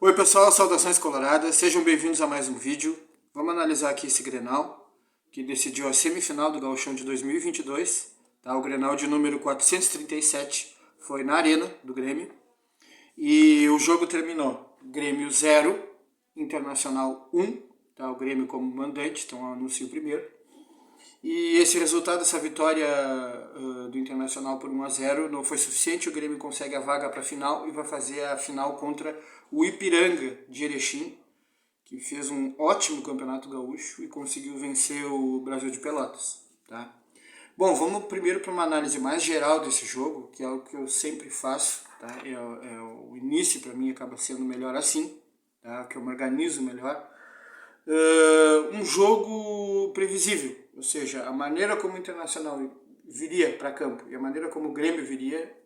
Oi pessoal, saudações coloradas, sejam bem-vindos a mais um vídeo. Vamos analisar aqui esse Grenal, que decidiu a semifinal do Gauchão de 2022. Tá? O Grenal de número 437 foi na Arena do Grêmio. E o jogo terminou Grêmio 0, Internacional 1. Tá? O Grêmio como mandante, então anuncio primeiro. E esse resultado, essa vitória do Internacional por 1-0 não foi suficiente. O Grêmio consegue a vaga para a final e vai fazer a final contra o Ipiranga de Erechim, que fez um ótimo campeonato gaúcho e conseguiu vencer o Brasil de Pelotas. Tá? Bom, vamos primeiro para uma análise mais geral desse jogo, que é o que eu sempre faço. Tá? O início para mim acaba sendo melhor assim, tá? Que eu me organizo melhor. Um jogo previsível, ou seja, a maneira como o Internacional viria para campo e a maneira como o Grêmio viria,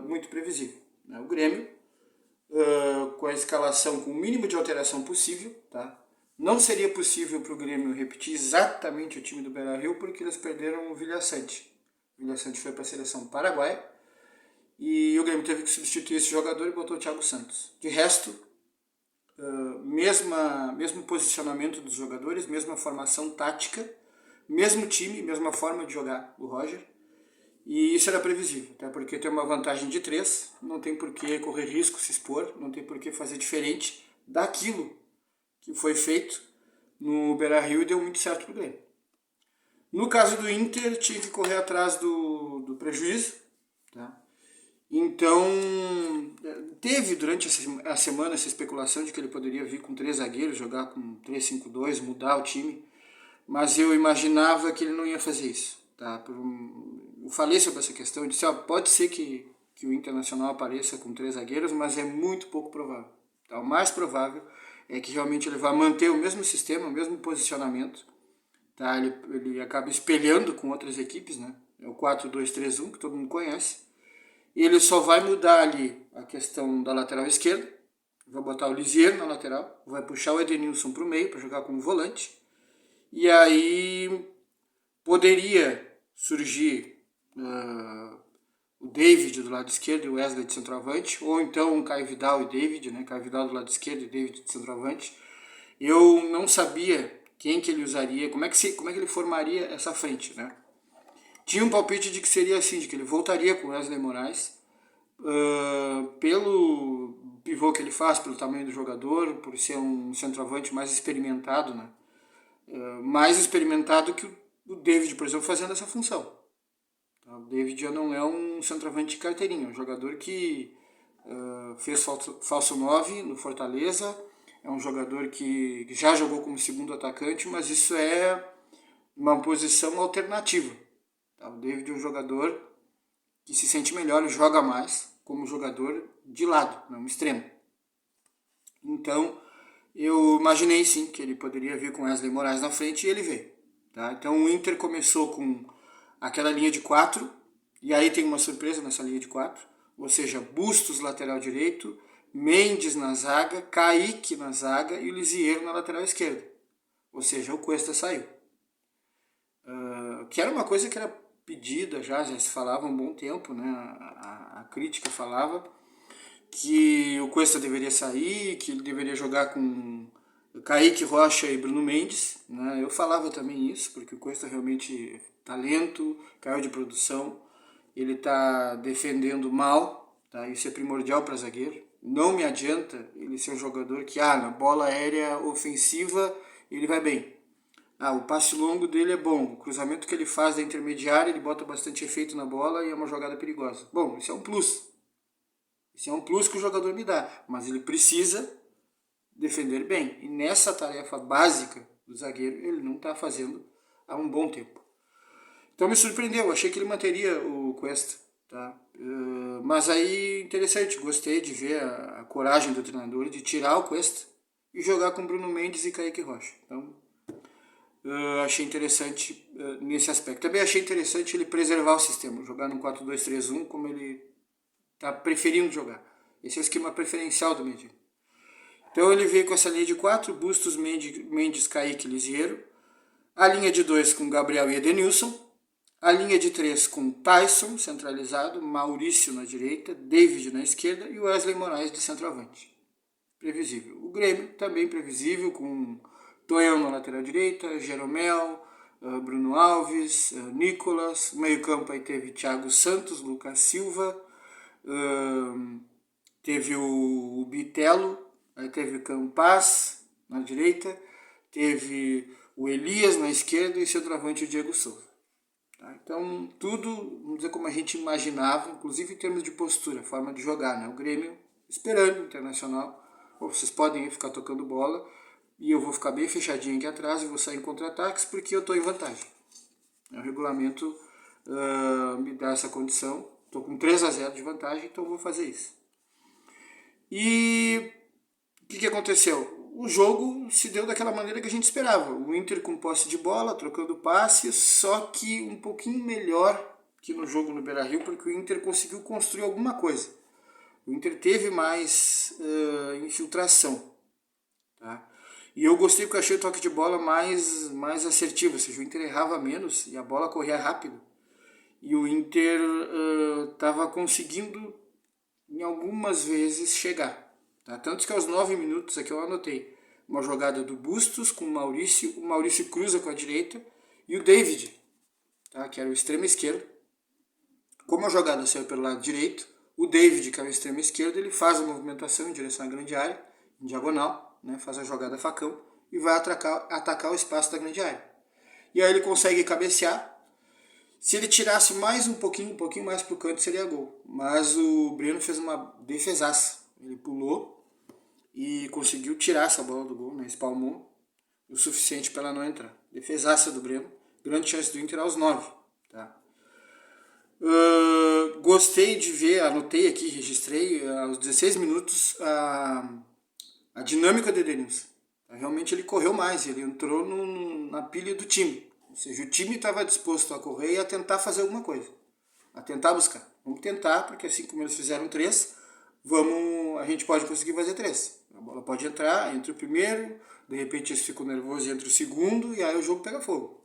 muito previsível. Né? O Grêmio, com a escalação com o mínimo de alteração possível, tá? Não seria possível para o Grêmio repetir exatamente o time do Beira-Rio porque eles perderam o Vilhaçante. O Vilhaçante foi para a seleção paraguaia e o Grêmio teve que substituir esse jogador e botou o Thiago Santos. De resto, mesmo posicionamento dos jogadores, mesma formação tática, mesmo time, mesma forma de jogar o Roger. E isso era previsível, até porque tem uma vantagem de 3, não tem por que correr risco, se expor, não tem por que fazer diferente daquilo que foi feito no Beira-Rio e deu muito certo pro Grêmio. No caso do Inter, tinha que correr atrás do prejuízo, tá? Então, teve durante a semana essa especulação de que ele poderia vir com 3 zagueiros, jogar com 3-5-2, mudar o time, mas eu imaginava que ele não ia fazer isso. Tá? Eu falei sobre essa questão, eu disse, pode ser que o Internacional apareça com 3 zagueiros, mas é muito pouco provável. Tá? O mais provável é que realmente ele vá manter o mesmo sistema, o mesmo posicionamento. Tá? Ele acaba espelhando com outras equipes, né? É o 4-2-3-1, que todo mundo conhece. Ele só vai mudar ali a questão da lateral esquerda, vai botar o Lisier na lateral, vai puxar o Edenilson para o meio para jogar como volante, e aí poderia surgir o David do lado esquerdo e o Wesley de centroavante, ou então o Caio Vidal e David, né? Caio Vidal do lado esquerdo e David de centroavante. Eu não sabia quem que ele usaria, como é que ele formaria essa frente, né? Tinha um palpite de que seria assim, de que ele voltaria com Wesley Moraes, pelo pivô que ele faz, pelo tamanho do jogador, por ser um centroavante mais experimentado, né? Mais experimentado que o David, por exemplo, fazendo essa função. O David já não é um centroavante de carteirinha, é um jogador que fez falso 9 no Fortaleza, é um jogador que já jogou como segundo atacante, mas isso é uma posição alternativa. O David é um jogador que se sente melhor e joga mais como jogador de lado, não extremo. Então, eu imaginei sim que ele poderia vir com Wesley Moraes na frente e ele veio. Tá? Então, o Inter começou com aquela linha de 4, e aí tem uma surpresa nessa linha de 4, ou seja, Bustos lateral direito, Mendes na zaga, Kaique na zaga e o Lisier na lateral esquerda. Ou seja, o Cuesta saiu. Que era uma coisa que era pedida já se falava há um bom tempo, né? A crítica falava que o Cuesta deveria sair, que ele deveria jogar com Kaique Rocha e Bruno Mendes, né? Eu falava também isso, porque o Cuesta realmente é talento, caiu de produção, ele está defendendo mal, tá? Isso é primordial para zagueiro. Não me adianta ele ser um jogador que, na bola aérea ofensiva, ele vai bem. O passe longo dele é bom, o cruzamento que ele faz da intermediária, ele bota bastante efeito na bola e é uma jogada perigosa. Bom, isso é um plus. Isso é um plus que o jogador me dá, mas ele precisa defender bem. E nessa tarefa básica do zagueiro, ele não está fazendo há um bom tempo. Então me surpreendeu, achei que ele manteria o Cuesta. Tá? Mas aí, interessante, gostei de ver a coragem do treinador de tirar o Cuesta e jogar com Bruno Mendes e Kaique Rocha. Então, achei interessante nesse aspecto. Também achei interessante ele preservar o sistema, jogar no 4-2-3-1 como ele está preferindo jogar. Esse é o esquema preferencial do Medina. Então ele veio com essa linha de 4, Bustos, Mendes, Kaique e Lisiero. A linha de 2 com Gabriel e Edenilson. A linha de 3 com Tyson, centralizado, Maurício na direita, David na esquerda e Wesley Moraes de centroavante. previsível. O Grêmio também previsível, com Tonhão na lateral direita, Jeromel, Bruno Alves, Nicolas. Meio campo aí teve Thiago Santos, Lucas Silva, teve o Bitelo, aí teve o Campas na direita, teve o Elias na esquerda e centroavante o Diego Souza. Tá? Então, tudo, vamos dizer, como a gente imaginava, inclusive em termos de postura, forma de jogar, né? O Grêmio esperando o Internacional. Vocês podem ficar tocando bola e eu vou ficar bem fechadinho aqui atrás e vou sair em contra-ataques porque eu estou em vantagem. O regulamento me dá essa condição. Estou com 3-0 de vantagem, então vou fazer isso. E o que aconteceu? O jogo se deu daquela maneira que a gente esperava. O Inter com posse de bola, trocando passes, só que um pouquinho melhor que no jogo no Beira-Rio, porque o Inter conseguiu construir alguma coisa. O Inter teve mais infiltração. Tá? E eu gostei porque eu achei o toque de bola mais assertivo, ou seja, o Inter errava menos e a bola corria rápido. E o Inter estava conseguindo, em algumas vezes, chegar. Tá? Tanto que aos 9 minutos, aqui eu anotei, uma jogada do Bustos com o Maurício cruza com a direita, e o David, tá? Que era o extremo esquerdo. Como a jogada saiu pelo lado direito, o David, que é o extremo esquerdo, ele faz a movimentação em direção à grande área, em diagonal, né? Faz a jogada facão, e vai atacar o espaço da grande área. E aí ele consegue cabecear. Se ele tirasse mais um pouquinho mais para o canto, seria gol. Mas o Breno fez uma defesaça. Ele pulou e conseguiu tirar essa bola do gol, né? Espalmou o suficiente para ela não entrar. Defesaça do Breno. Grande chance do Inter aos 9. Tá? Gostei de ver, anotei aqui, registrei aos 16 minutos a dinâmica do Edenilson. Realmente ele correu mais, ele entrou na pilha do time. Ou seja, o time estava disposto a correr e a tentar fazer alguma coisa. A tentar buscar. Vamos tentar, porque assim como eles fizeram 3, a gente pode conseguir fazer 3. A bola pode entrar, entra o primeiro, de repente eles ficam nervosos e entra o segundo, e aí o jogo pega fogo.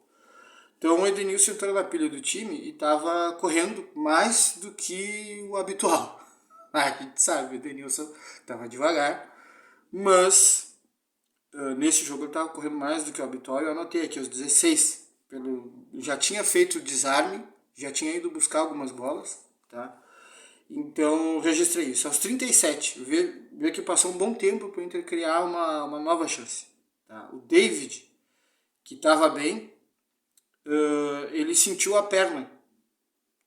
Então o Edenilson entrou na pilha do time e estava correndo mais do que o habitual. A gente sabe, o Edenilson estava devagar, mas nesse jogo ele estava correndo mais do que o habitual. Eu anotei aqui aos 16, já tinha feito o desarme, já tinha ido buscar algumas bolas, tá? Então registrei isso. Aos 37, ver que passou um bom tempo para o Inter criar uma nova chance. Tá? O David, que estava bem, ele sentiu a perna.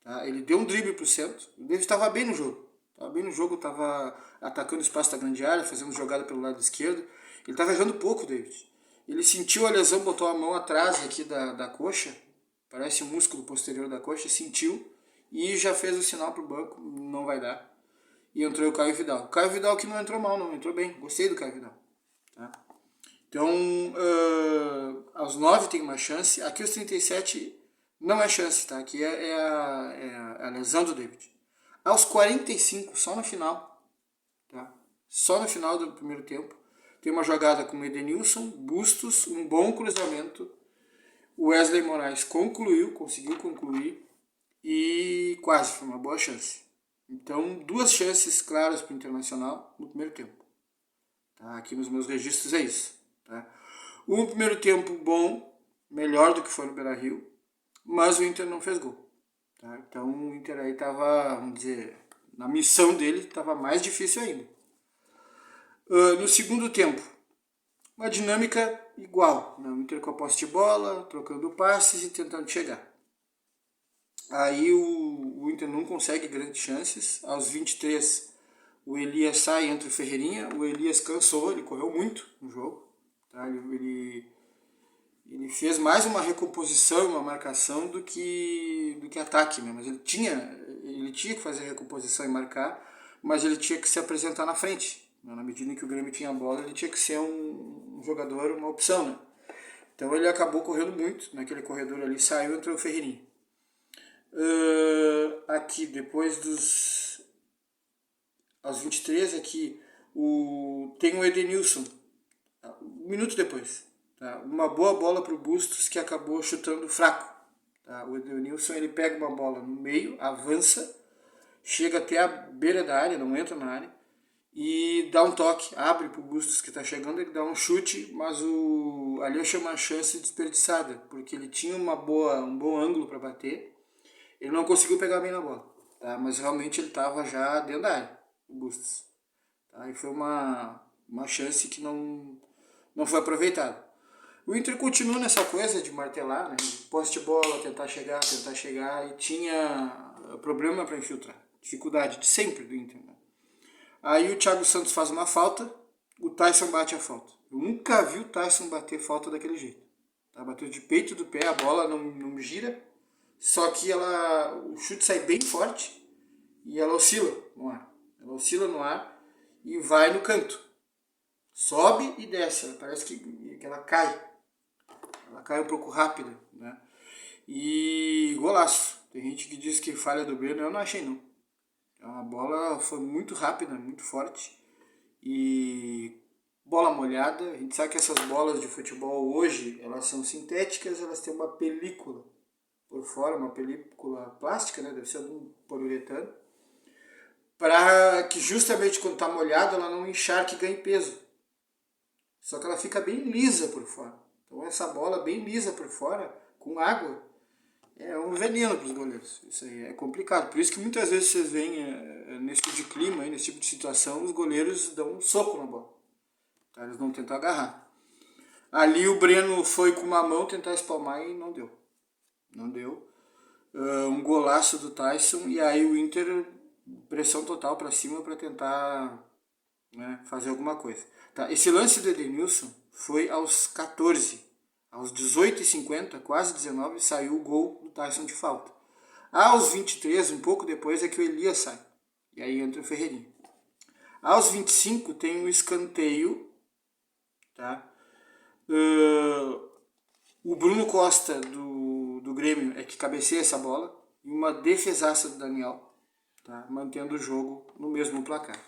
Tá? Ele deu um drible para o centro. O David estava bem no jogo. Estava atacando o espaço da grande área, fazendo jogada pelo lado esquerdo. Ele estava errando pouco, David. Ele sentiu a lesão, botou a mão atrás aqui da coxa, parece o músculo posterior da coxa, sentiu e já fez o sinal para o banco, não vai dar. E entrou o Caio Vidal. O Caio Vidal que não entrou mal, não, entrou bem. Gostei do Caio Vidal. Tá? Então, aos 9 tem uma chance. Aqui os 37 não é chance, tá? Aqui é a lesão do David. Aos 45, só no final, tá? Só no final do primeiro tempo, tem uma jogada com o Edenilson, Bustos, um bom cruzamento. O Wesley Moraes conseguiu concluir e quase foi uma boa chance. Então, 2 chances claras para o Internacional no primeiro tempo. Tá? Aqui nos meus registros é isso. Tá? Um primeiro tempo bom, melhor do que foi no Beira-Rio, mas o Inter não fez gol. Tá? Então o Inter aí estava, vamos dizer, na missão dele estava mais difícil ainda. No segundo tempo, uma dinâmica igual, né? O Inter com a posse de bola, trocando passes e tentando chegar. Aí o Inter não consegue grandes chances. Aos 23, o Elias sai, entra o Ferreirinha. O Elias cansou, ele correu muito no jogo. Tá? Ele fez mais uma recomposição, uma marcação do que ataque, né? Mas ele tinha que fazer a recomposição e marcar, mas ele tinha que se apresentar na frente. Na medida em que o Grêmio tinha a bola, ele tinha que ser um jogador, uma opção, né? Então ele acabou correndo muito naquele corredor ali, saiu, entrou o Ferreirinha. Aqui, depois aos 23, aqui, tem o Edenilson, um minuto depois. Tá? Uma boa bola para o Bustos, que acabou chutando fraco. Tá? O Edenilson, ele pega uma bola no meio, avança, chega até a beira da área, não entra na área, e dá um toque, abre pro Bustos que está chegando, ele dá um chute, mas ali eu achei uma chance desperdiçada, porque ele tinha um bom ângulo para bater, ele não conseguiu pegar bem na bola, tá? Mas realmente ele estava já dentro da área, o Bustos. Tá? E foi uma chance que não foi aproveitada. O Inter continua nessa coisa de martelar, né? Posse de bola, tentar chegar, e tinha problema para infiltrar. Dificuldade de sempre do Inter, né? Aí o Thiago Santos faz uma falta, o Tyson bate a falta. Eu nunca vi o Tyson bater falta daquele jeito. Tá? Bateu de peito do pé, a bola não gira, só que o chute sai bem forte e ela oscila no ar. Ela oscila no ar e vai no canto. Sobe e desce, parece que ela cai. Ela cai um pouco rápida, né? E golaço. Tem gente que diz que falha do Breno, eu não achei não. A bola foi muito rápida, muito forte. E bola molhada, a gente sabe que essas bolas de futebol hoje, elas são sintéticas, elas têm uma película por fora, uma película plástica, né? Deve ser algum poliuretano, para que justamente quando está molhada ela não encharque e ganhe peso. Só que ela fica bem lisa por fora. Então essa bola bem lisa por fora, com água, é um veneno para os goleiros. Isso aí é complicado. Por isso que muitas vezes vocês veem nesse tipo de clima, nesse tipo de situação, os goleiros dão um soco na bola. Tá? Eles não tentam agarrar. Ali o Breno foi com uma mão tentar espalmar e não deu. Não deu. Um golaço do Tyson e aí o Inter pressão total para cima para tentar, né, fazer alguma coisa. Tá? Esse lance do Edenilson foi aos 14. Aos 18h50, quase 19, saiu o gol do Tyson de falta. Aos 23, um pouco depois, é que o Elias sai. E aí entra o Ferreirinha. Aos 25 tem o escanteio. Tá? O Bruno Costa do Grêmio é que cabeceia essa bola. E uma defesaça do Daniel. Tá? Mantendo o jogo no mesmo placar.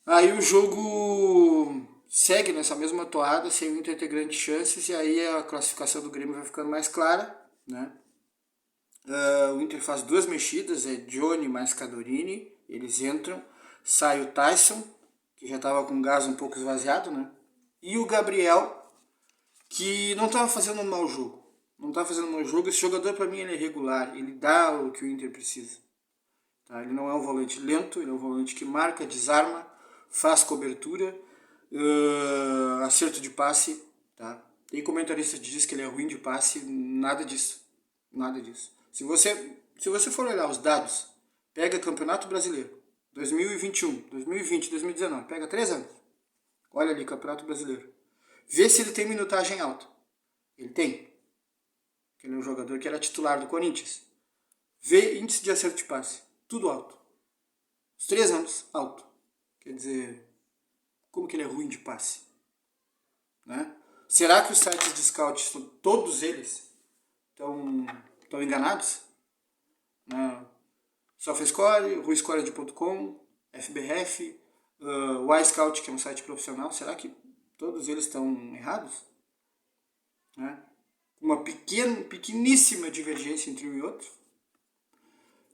Aí o jogo segue nessa mesma toada, sem o Inter ter grandes chances, e aí a classificação do Grêmio vai ficando mais clara, né? O Inter faz duas mexidas, é Johnny mais Cadorini, eles entram, sai o Tyson, que já estava com o gás um pouco esvaziado, né? E o Gabriel, que não estava fazendo um mau jogo. Não estava fazendo um mau jogo, esse jogador para mim ele é regular, ele dá o que o Inter precisa. Tá? Ele não é um volante lento, ele é um volante que marca, desarma, faz cobertura, acerto de passe. Tá? Tem comentarista que diz que ele é ruim de passe, nada disso. Nada disso. Se você for olhar os dados, pega Campeonato Brasileiro, 2021, 2020, 2019, pega 3 anos. Olha ali, Campeonato Brasileiro. Vê se ele tem minutagem alta. Ele tem. Ele é um jogador que era titular do Corinthians. Vê índice de acerto de passe. Tudo alto. Os 3 anos, alto. Quer dizer, como que ele é ruim de passe? Né? Será que os sites de scout, todos eles, estão enganados? Né? SofaScore, RuiScored.com, FBref, Scout, que é um site profissional, será que todos eles estão errados? Né? Uma pequeníssima divergência entre um e outro?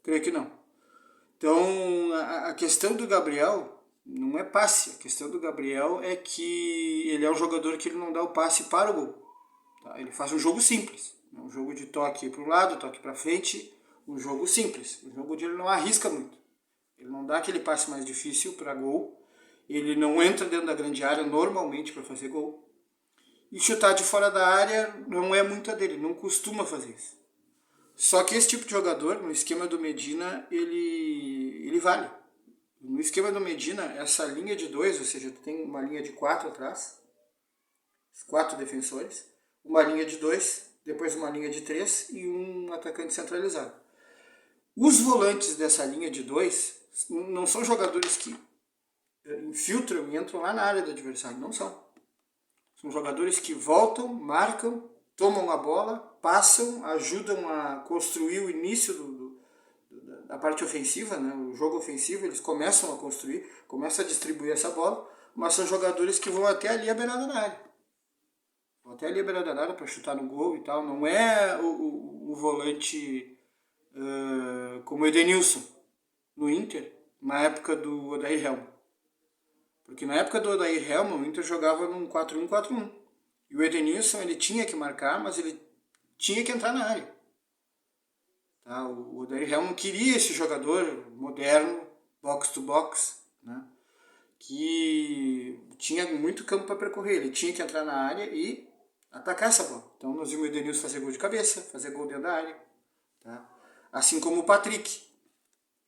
Creio que não. Então, a questão do Gabriel não é passe. A questão do Gabriel é que ele é um jogador que ele não dá o passe para o gol. Tá? Ele faz um jogo simples. Um jogo de toque para o lado, toque para frente. Um jogo simples. Um jogo onde ele não arrisca muito. Ele não dá aquele passe mais difícil para gol. Ele não entra dentro da grande área normalmente para fazer gol. E chutar de fora da área não é muito a dele. Não costuma fazer isso. Só que esse tipo de jogador, no esquema do Medina, ele vale. No esquema do Medina, essa linha de 2, ou seja, tu tem uma linha de 4 atrás, 4 defensores, uma linha de 2, depois uma linha de 3 e um atacante centralizado. Os volantes dessa linha de 2 não são jogadores que infiltram e entram lá na área do adversário, não são. São jogadores que voltam, marcam, tomam a bola, passam, ajudam a construir o início da parte ofensiva, né? O jogo ofensivo, eles começam a construir, começam a distribuir essa bola, mas são jogadores que vão até ali a beirada da área. Vão até ali a beirada da área para chutar no gol e tal. Não é o volante como o Edenilson no Inter, na época do Odair Hellmann. Porque na época do Odair Hellmann, o Inter jogava num 4-1-4-1. E o Edenilson, ele tinha que marcar, mas ele tinha que entrar na área. Tá? O Odair Hellmann queria esse jogador moderno, box to box, né? Que tinha muito campo para percorrer. Ele tinha que entrar na área e atacar essa bola. Então nós vimos o Edenilson fazer gol de cabeça, fazer gol dentro da área. Tá? Assim como o Patrick.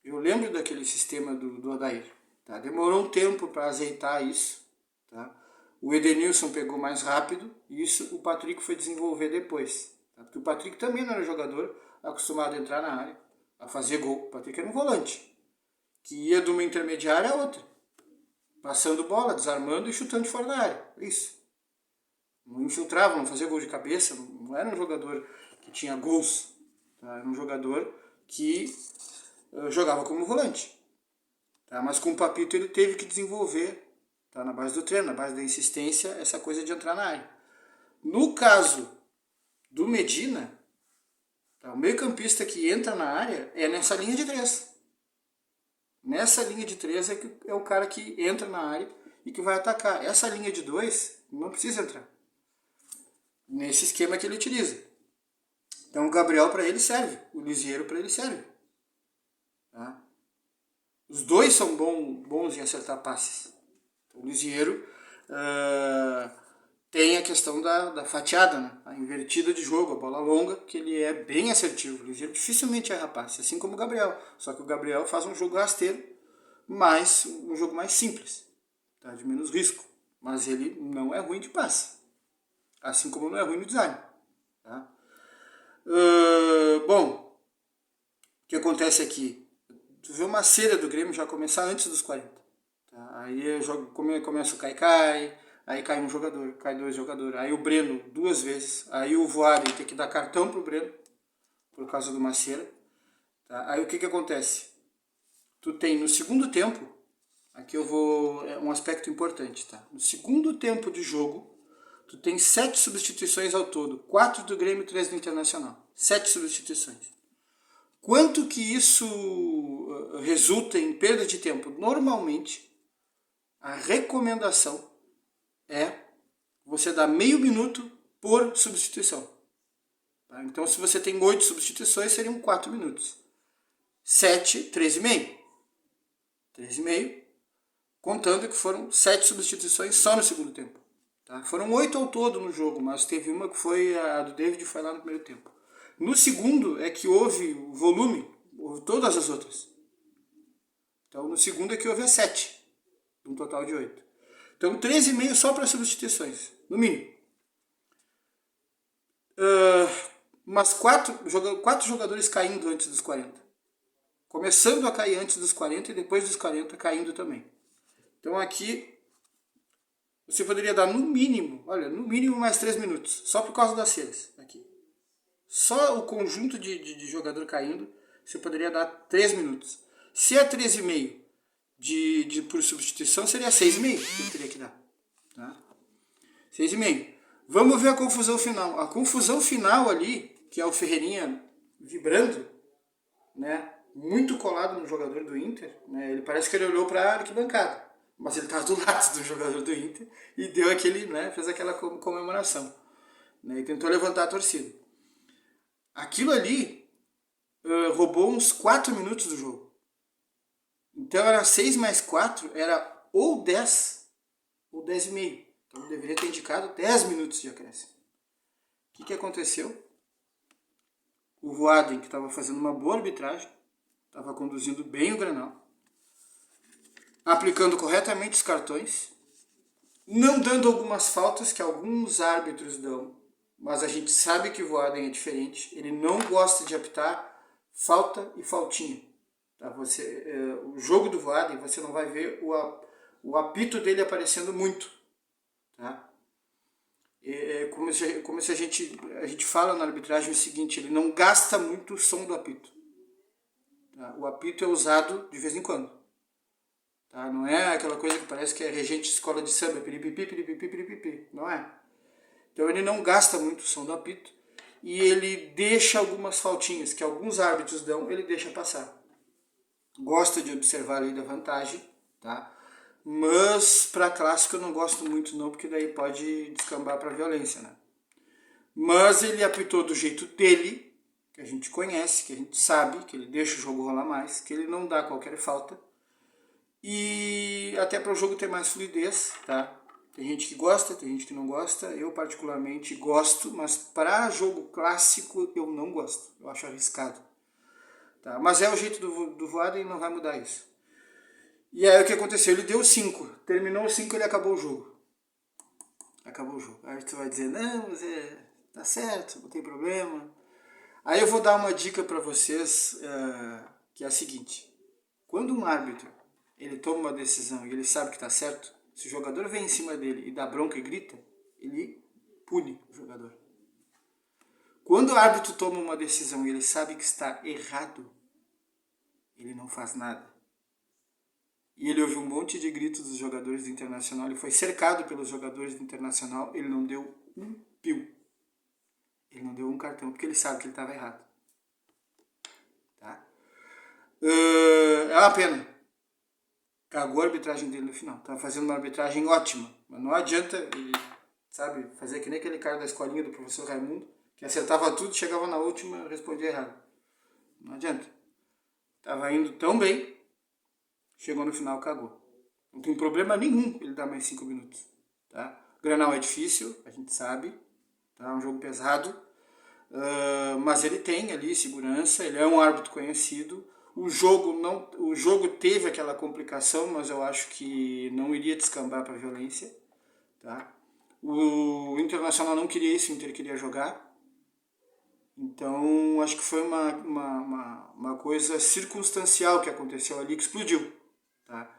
Eu lembro daquele sistema do Odair. Tá? Demorou um tempo para azeitar isso. Tá? O Edenilson pegou mais rápido e isso o Patrick foi desenvolver depois. Tá? Porque o Patrick também não era jogador acostumado a entrar na área, a fazer gol. O Patrick era um volante, que ia de uma intermediária a outra, passando bola, desarmando e chutando de fora da área. Isso. Não infiltrava, não fazia gol de cabeça, não era um jogador que tinha gols. Tá? Era um jogador que jogava como volante. Tá? Mas com o Papito ele teve que desenvolver, tá? Na base do treino, na base da insistência, essa coisa de entrar na área. No caso do Medina, tá? O meio-campista que entra na área é nessa linha de 3. Nessa linha de 3 é o cara que entra na área e que vai atacar. Essa linha de 2 não precisa entrar. Nesse esquema que ele utiliza. Então o Gabriel para ele serve, o Lisieiro para ele serve. Tá? Os dois são bons em acertar passes. O Lisieiro tem a questão da fatiada, né? A invertida de jogo, a bola longa, que ele é bem assertivo. O Lisieiro dificilmente erra passe, assim como o Gabriel. Só que o Gabriel faz um jogo rasteiro, mas um jogo mais simples, tá? De menos risco. Mas ele não é ruim de passe, assim como não é ruim no design. Tá? Bom, o que acontece aqui? Tu vê uma cera do Grêmio já começar antes dos 40. Tá? Aí começa o Caicai, aí cai um jogador, cai 2 jogadores. Aí o Breno 2 vezes, aí o Voaden tem que dar cartão pro Breno, por causa do Maceira. Tá? Aí o que acontece? Tu tem no segundo tempo, aqui é um aspecto importante, tá? No segundo tempo de jogo, tu tem 7 substituições ao todo. 4 do Grêmio e 3 do Internacional. 7 substituições. Quanto que isso resulta em perda de tempo? Normalmente, a recomendação é você dar meio minuto por substituição. Tá? Então, se você tem 8 substituições, seriam 4 minutos. 7, 3,5. 3,5, contando que foram 7 substituições só no segundo tempo. Tá? Foram 8 ao todo no jogo, mas teve uma que foi a do David, foi lá no primeiro tempo. No segundo é que houve o volume, houve todas as outras. Então no segundo é que houve as 7, um total de 8. Então 13,5 só para substituições, no mínimo. Mas 4 jogadores caindo antes dos 40. Começando a cair antes dos 40 e depois dos 40 caindo também. Então aqui você poderia dar no mínimo, olha, no mínimo mais 3 minutos, só por causa das ceras aqui. Só o conjunto de jogador caindo, você poderia dar 3 minutos. Se é 13,5 por substituição, seria 6,5 que eu teria que dar. Tá? 6,5. Vamos ver a confusão final. A confusão final ali, que é o Ferreirinha vibrando, né, muito colado no jogador do Inter, né, ele parece que ele olhou para a arquibancada, mas ele estava do lado do jogador do Inter e deu aquele, né, fez aquela comemoração, né, e tentou levantar a torcida. Aquilo ali roubou uns 4 minutos do jogo. Então era 6 mais 4, era ou 10 ou 10,5. Então deveria ter indicado 10 minutos de acréscimo. O que aconteceu? O Voaden, que estava fazendo uma boa arbitragem, estava conduzindo bem o Grenal, aplicando corretamente os cartões, não dando algumas faltas que alguns árbitros dão, mas a gente sabe que o Voaden é diferente, ele não gosta de apitar falta e faltinha. Tá? O jogo do Voaden, você não vai ver o apito dele aparecendo muito. Tá? Como se a gente fala na arbitragem o seguinte, ele não gasta muito o som do apito. Tá? O apito é usado de vez em quando. Tá? Não é aquela coisa que parece que é regente de escola de samba, piripipi, piripipi, piripipi. Não é. Então ele não gasta muito o som do apito e ele deixa algumas faltinhas que alguns árbitros dão, ele deixa passar. gosta de observar a lei da vantagem, tá? Mas para clássico eu não gosto muito não, porque daí pode descambar para violência, né? Mas ele apitou do jeito dele, que a gente conhece, que a gente sabe, que ele deixa o jogo rolar mais, que ele não dá qualquer falta. E até para o jogo ter mais fluidez, tá? Tem gente que gosta, tem gente que não gosta. Eu particularmente gosto, mas para jogo clássico eu não gosto. Eu acho arriscado. Tá? Mas é o jeito do Voaden e não vai mudar isso. E aí o que aconteceu? Ele deu 5. Terminou o 5 e ele acabou o jogo. Acabou o jogo. Aí você vai dizer, não, mas tá certo, não tem problema. Aí eu vou dar uma dica para vocês, que é a seguinte. Quando um árbitro ele toma uma decisão e ele sabe que está certo, se o jogador vem em cima dele e dá bronca e grita, ele pune o jogador. Quando o árbitro toma uma decisão e ele sabe que está errado, ele não faz nada. E ele ouve um monte de gritos dos jogadores do Internacional, ele foi cercado pelos jogadores do Internacional, ele não deu um pio. Ele não deu um cartão, porque ele sabe que ele estava errado. Tá? É uma pena. Cagou a arbitragem dele no final. Estava fazendo uma arbitragem ótima. Mas não adianta ele, sabe, fazer que nem aquele cara da escolinha do professor Raimundo, que acertava tudo, chegava na última e respondia errado. Não adianta. Estava indo tão bem, chegou no final, cagou. Não tem problema nenhum ele dar mais 5 minutos. Tá? Grenal é difícil, a gente sabe. Tá? É um jogo pesado. Mas ele tem ali segurança, ele é um árbitro conhecido. O jogo teve aquela complicação, mas eu acho que não iria descambar para violência. Tá? O Internacional não queria isso, o Inter queria jogar. Então acho que foi uma coisa circunstancial que aconteceu ali, que explodiu. Tá?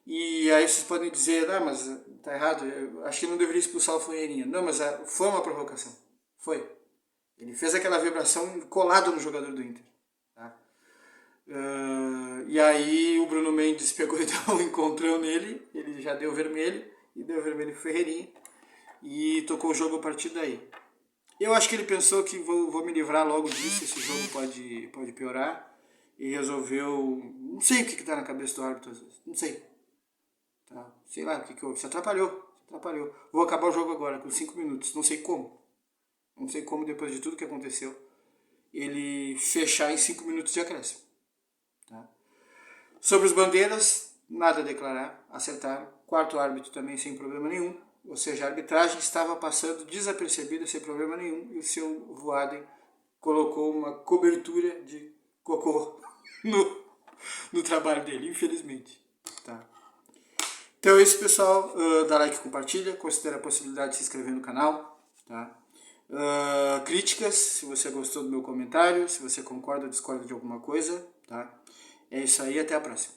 E aí vocês podem dizer, ah, mas tá errado, eu acho que não deveria expulsar o Ferreirinha. Não, mas foi uma provocação. Foi. Ele fez aquela vibração colado no jogador do Inter. Tá? E aí o Bruno Mendes pegou e deu um encontrão nele, ele já deu vermelho, e deu vermelho pro Ferreirinha, e tocou o jogo a partir daí. Eu acho que ele pensou que vou me livrar logo disso, esse jogo pode piorar, e resolveu, não sei o que tá na cabeça do árbitro às vezes, não sei. Tá? Sei lá, o que houve, se atrapalhou. Vou acabar o jogo agora, com 5 minutos, não sei como. Não sei como, depois de tudo que aconteceu, ele fechar em 5 minutos de acréscimo. Tá? Sobre os bandeiras, nada a declarar, acertaram. Quarto árbitro também sem problema nenhum. Ou seja, a arbitragem estava passando desapercebida, sem problema nenhum, e o seu Voaden colocou uma cobertura de cocô no trabalho dele, infelizmente. Tá? Então é isso, pessoal. Dá like, compartilha, considera a possibilidade de se inscrever no canal. Tá? Críticas, se você gostou do meu comentário, se você concorda ou discorda de alguma coisa, tá? É isso aí, até a próxima.